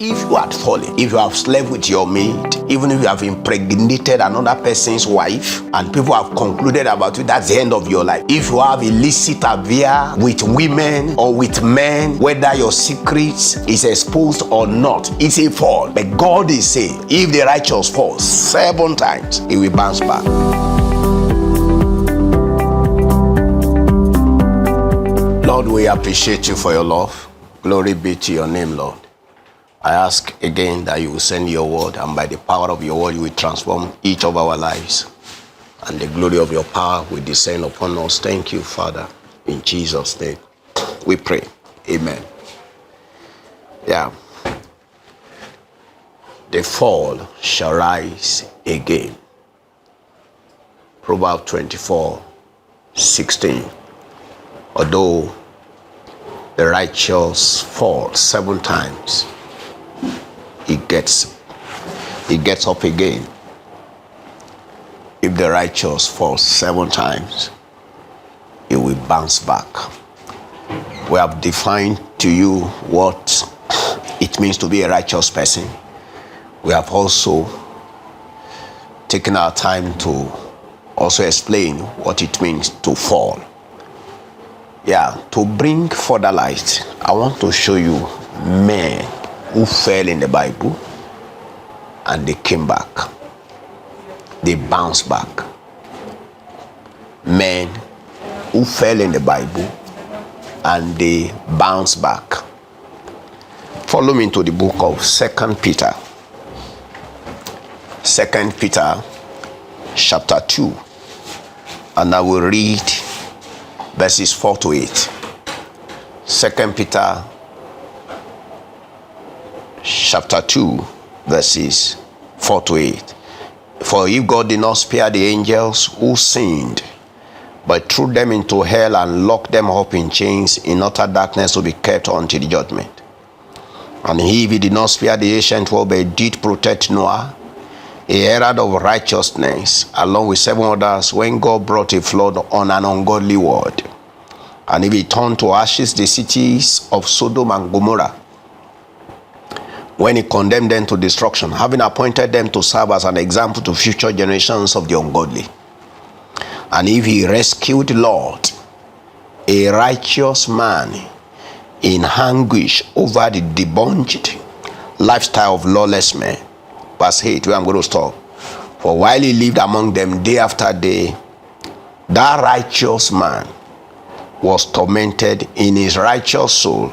If you had fallen, if you have slept with your maid, even if you have impregnated another person's wife, and people have concluded about you, that's the end of your life. If you have illicit affair with women or with men, whether your secret is exposed or not, it's a fall. But God is saying, if the righteous falls 7 times, he will bounce back. Lord, we appreciate you for your love. Glory be to your name, Lord. I ask again that you will send your word, and by the power of your word, you will transform each of our lives, and the glory of your power will descend upon us. Thank you, Father. In Jesus' name, we pray. Amen. Yeah. The fall shall rise again. Proverbs 24:16. Although the righteous fall 7 times, he gets up again. If the righteous falls 7 times, he will bounce back. We have defined to you what it means to be a righteous person. We have also taken our time to also explain what it means to fall. Yeah, to bring further light, I want to show you men who fell in the Bible and they came back. They bounced back. Men who fell in the Bible and they bounced back. Follow me into the book of 2 Peter. 2 Peter chapter 2. And I will read verses 4 to 8. 2 Peter chapter 2, verses 4 to 8. For if God did not spare the angels who sinned, but threw them into hell and locked them up in chains in utter darkness to be kept until the judgment. And if he did not spare the ancient world, but did protect Noah, a herald of righteousness, along with 7 others, when God brought a flood on an ungodly world. And if he turned to ashes the cities of Sodom and Gomorrah, when he condemned them to destruction, having appointed them to serve as an example to future generations of the ungodly. And if he rescued Lot, a righteous man, in anguish over the debauched lifestyle of lawless men. Verse 8, where I'm going to stop. For while he lived among them day after day, that righteous man was tormented in his righteous soul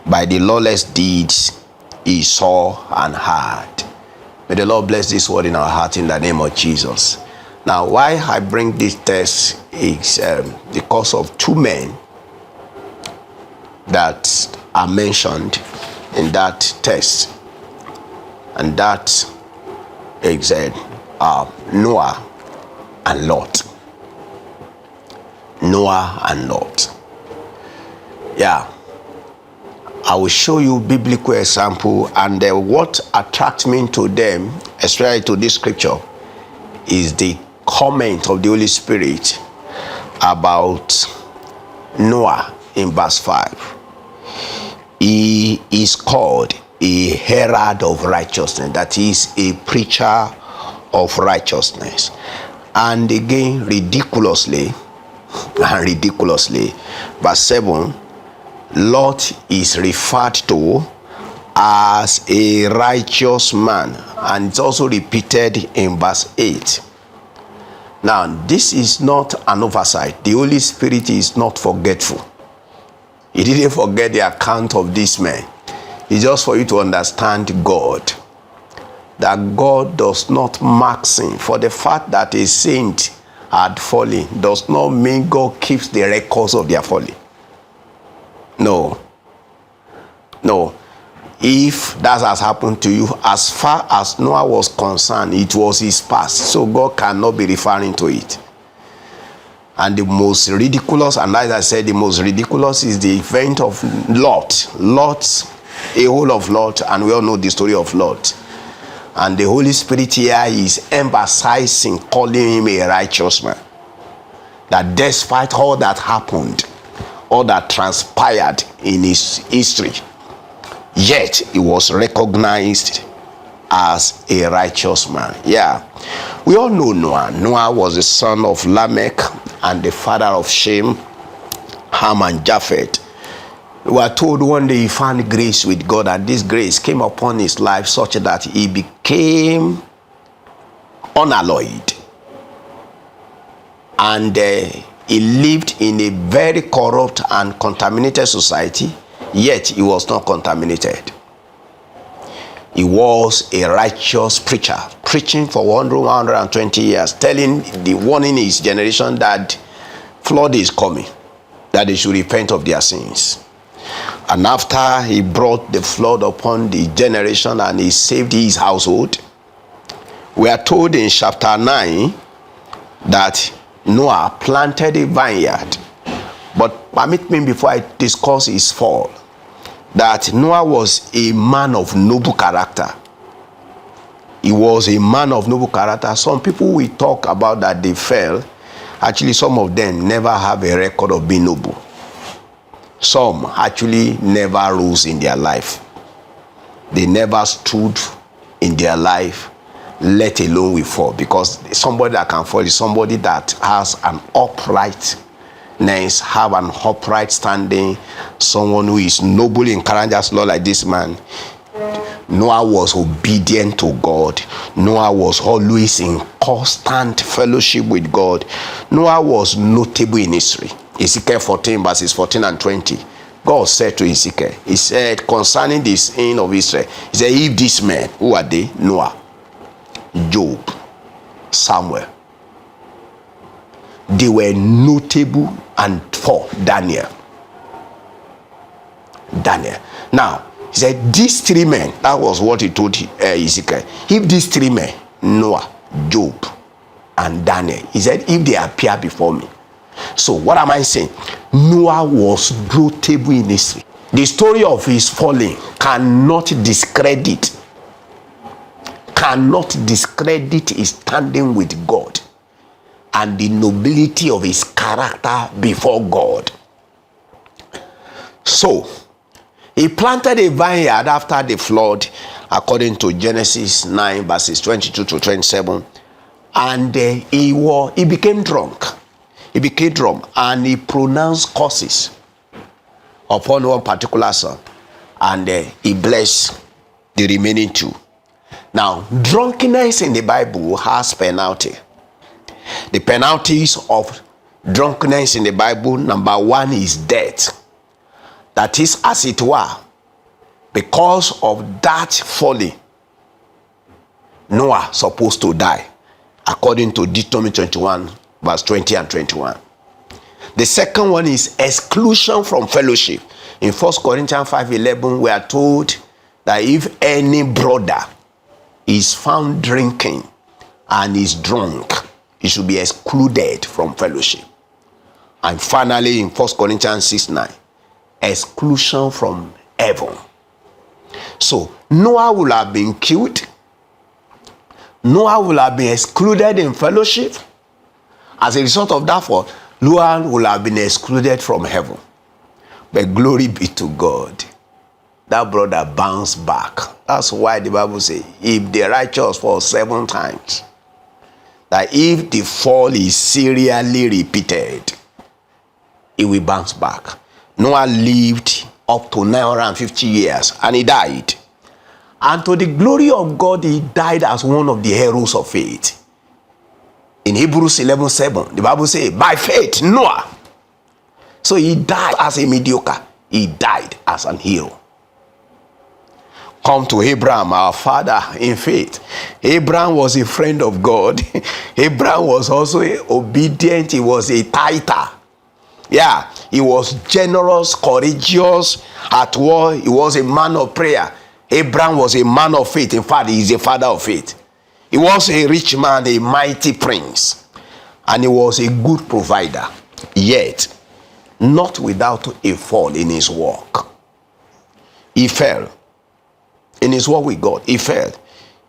by the lawless deeds he saw and heard. May the Lord bless this word in our heart in the name of Jesus. Now, why I bring this text is because of 2 men that are mentioned in that text, and that is Noah and Lot. Noah and Lot. Yeah. I will show you biblical example, and what attracts me to them, especially to this scripture, is the comment of the Holy Spirit about Noah in verse 5. He is called a herald of righteousness, that is, a preacher of righteousness. And again, ridiculously, verse 7, Lot is referred to as a righteous man, and it's also repeated in verse 8. Now, this is not an oversight. The Holy Spirit is not forgetful. He didn't forget the account of this man. It's just for you to understand God, that God does not mark sin. For the fact that a saint had fallen does not mean God keeps the records of their folly. No. If that has happened to you, as far as Noah was concerned, it was his past, so God cannot be referring to it. And the most ridiculous, and as I said, the most ridiculous is the event of Lot, a whole of Lot, and we all know the story of Lot. And the Holy Spirit here is emphasizing, calling him a righteous man. That despite all that happened, all that transpired in his history, yet he was recognized as a righteous man. Yeah, we all know Noah. Noah was the son of Lamech and the father of Shem, Ham, and Japheth. We were told one day he found grace with God, and this grace came upon his life such that he became unalloyed, and he lived in a very corrupt and contaminated society, yet he was not contaminated. He was a righteous preacher, preaching for 120 years, warning his generation that flood is coming, that they should repent of their sins. And after he brought the flood upon the generation and he saved his household, we are told in chapter 9 that Noah planted a vineyard. But permit me, before I discuss his fall, that Noah was a man of noble character. He was a man of noble character. Some people we talk about that they fell, actually some of them never have a record of being noble. Some actually never rose in their life. They never stood in their life, let alone we fall. Because somebody that can fall is somebody that has an uprightness, have an upright standing, someone who is noble in character, Lord, like this man. Noah was obedient to God. Noah was always in constant fellowship with God. Noah was notable in history. Ezekiel 14 verses 14 and 20. God said to Ezekiel, he said concerning the sin of Israel, he said, if these men, who are they? Noah, Job, Samuel, they were notable, and for Daniel. Now, he said, these three men, that was what he told Ezekiel. If these three men, Noah, Job, and Daniel, he said, if they appear before me. So, what am I saying? Noah was notable in history. The story of his falling cannot discredit his standing with God and the nobility of his character before God. So, he planted a vineyard after the flood, according to Genesis 9 verses 22 to 27, and he became drunk. And he pronounced curses upon one particular son, and he blessed the remaining two. Now, drunkenness in the Bible has penalty. The penalties of drunkenness in the Bible, number one is death. That is, as it were, because of that folly, Noah supposed to die, according to Deuteronomy 21 verse 20 and 21. The second one is exclusion from fellowship. In 1 Corinthians 5:11, we are told that if any brother is found drinking and is drunk, he should be excluded from fellowship. And finally, in 1 Corinthians 6:9, exclusion from heaven. So Noah will have been killed. Noah will have been excluded in fellowship. As a result of that fall, Noah will have been excluded from heaven. But glory be to God, that brother bounced back. That's why the Bible says, if the righteous fall 7 times, that if the fall is serially repeated, he will bounce back. Noah lived up to 950 years and he died. And to the glory of God, he died as one of the heroes of faith. In Hebrews 11:7, the Bible says, by faith, Noah. So he died as a mediocre. He died as an hero. Come to Abraham, our father in faith. Abraham was a friend of God. Abraham was also obedient. He was a tither. Yeah, he was generous, courageous, at war. He was a man of prayer. Abraham was a man of faith. In fact, he is a father of faith. He was a rich man, a mighty prince, and he was a good provider, yet not without a fall in his walk. He fell. In his walk with God, he fell.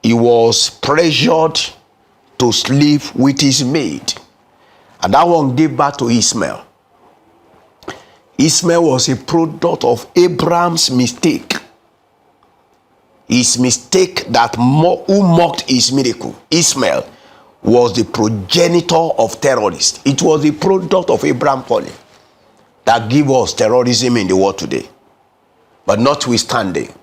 He was pressured to sleep with his maid, and that one gave birth to Ishmael. Ishmael was a product of Abraham's mistake. His mistake who mocked his miracle, Ishmael, was the progenitor of terrorists. It was the product of Abraham falling that give us terrorism in the world today. But notwithstanding,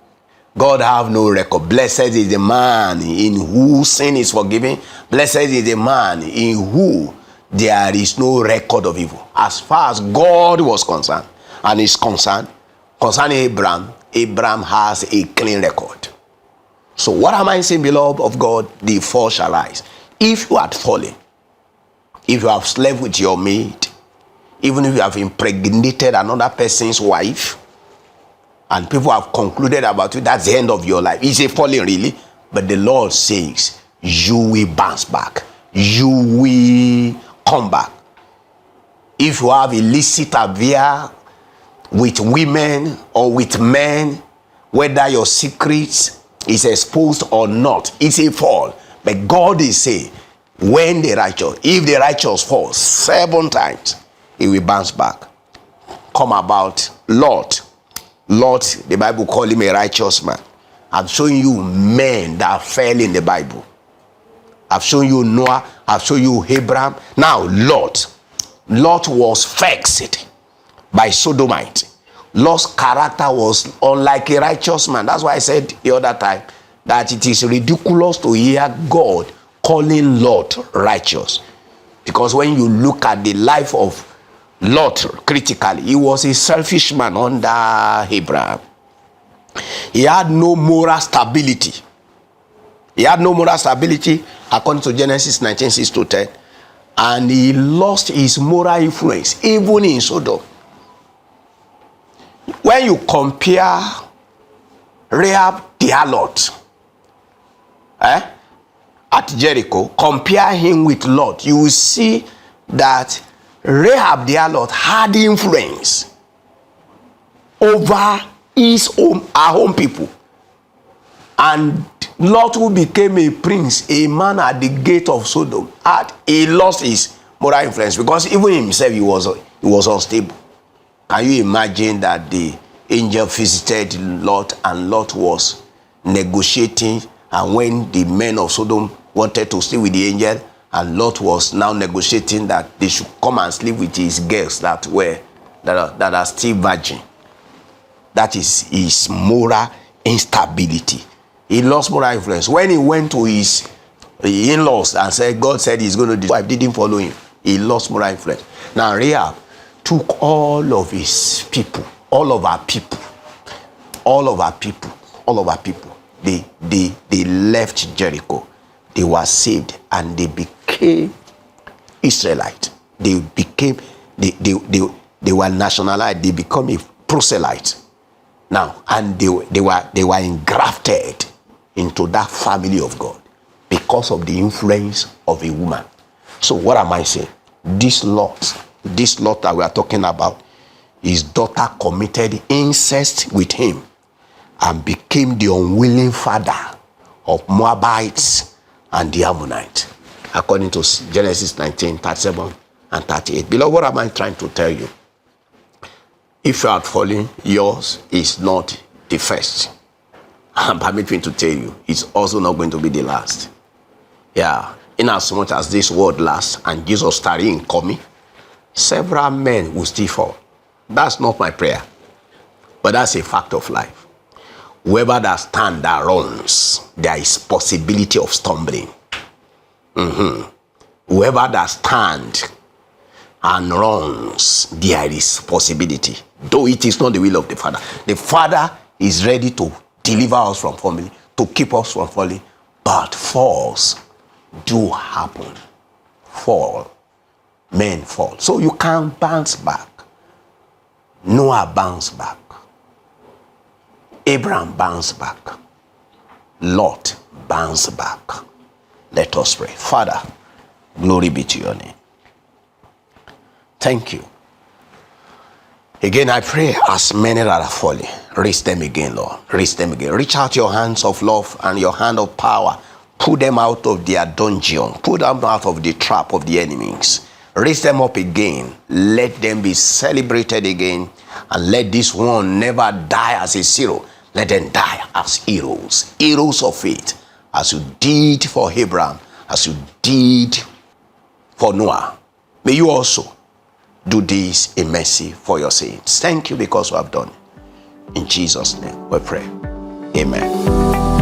God have no record. Blessed is the man in whose sin is forgiven. Blessed is the man in who there is no record of evil. As far as God was concerned and is concerned, concerning Abraham, Abraham has a clean record. So what am I saying, beloved of God? The fall shall rise. If you had fallen, if you have slept with your maid, even if you have impregnated another person's wife, and people have concluded about you, that's the end of your life. Is it falling really? But the Lord says, you will bounce back. You will come back. If you have illicit affair with women or with men, whether your secrets is exposed or not, it's a fall. But God is saying, when the righteous, if the righteous falls 7 times, he will bounce back. Come about Lot. Lot, the Bible call him a righteous man. I've shown you men that fell in the Bible. I've shown you Noah. I've shown you Abraham. Now Lot. Lot was vexed by sodomite. Lot's character was unlike a righteous man. That's why I said the other time that it is ridiculous to hear God calling Lot righteous. Because when you look at the life of Lot critically, he was a selfish man under Abraham. He had no moral stability. He had no moral stability according to Genesis 19:6-10. And he lost his moral influence even in Sodom. When you compare Rahab the harlot at Jericho, compare him with Lot, you will see that Rahab the harlot had influence over her own people. And Lot, who became a prince, a man at the gate of Sodom, he lost his moral influence because even himself he was unstable. Can you imagine that the angel visited Lot and Lot was negotiating, and when the men of Sodom wanted to stay with the angel, and Lot was now negotiating that they should come and sleep with his girls that are still virgin. That is his moral instability. He lost moral influence. When he went to his in-laws and said, God said he's going to do, his wife didn't follow him. He lost moral influence. Now Rahab took all of his people, all of our people. They left Jericho. They were saved and they became Israelite. They were nationalized. They become a proselyte. Now, and they were engrafted into that family of God because of the influence of a woman. So what am I saying? This Lot that we are talking about, his daughter committed incest with him and became the unwilling father of Moabites and the Ammonites, according to Genesis 19:37 and 38. Beloved, what am I trying to tell you? If you are falling, yours is not the first. And permit me to tell you, it's also not going to be the last. Yeah, in as much as this world lasts and Jesus tarrying coming, several men will still fall. That's not my prayer, but that's a fact of life. Whoever that stand that runs, there is possibility of stumbling. Whoever that stand and runs, there is possibility. Though it is not the will of the Father. The Father is ready to deliver us from falling, to keep us from falling. But falls do happen. Men fall. So you can't bounce back. Noah bounced back. Abraham bounced back. Lot bounced back. Let us pray. Father, glory be to your name. Thank you. Again, I pray as many that are falling, raise them again, Lord. Raise them again. Reach out your hands of love and your hand of power. Put them out of their dungeon. Put them out of the trap of the enemies. Raise them up again. Let them be celebrated again. And let this one never die as a zero. Let them die as heroes of faith, as you did for Abraham, as you did for Noah. May you also do this in mercy for your saints. Thank you because you have done. In Jesus' name we pray. Amen.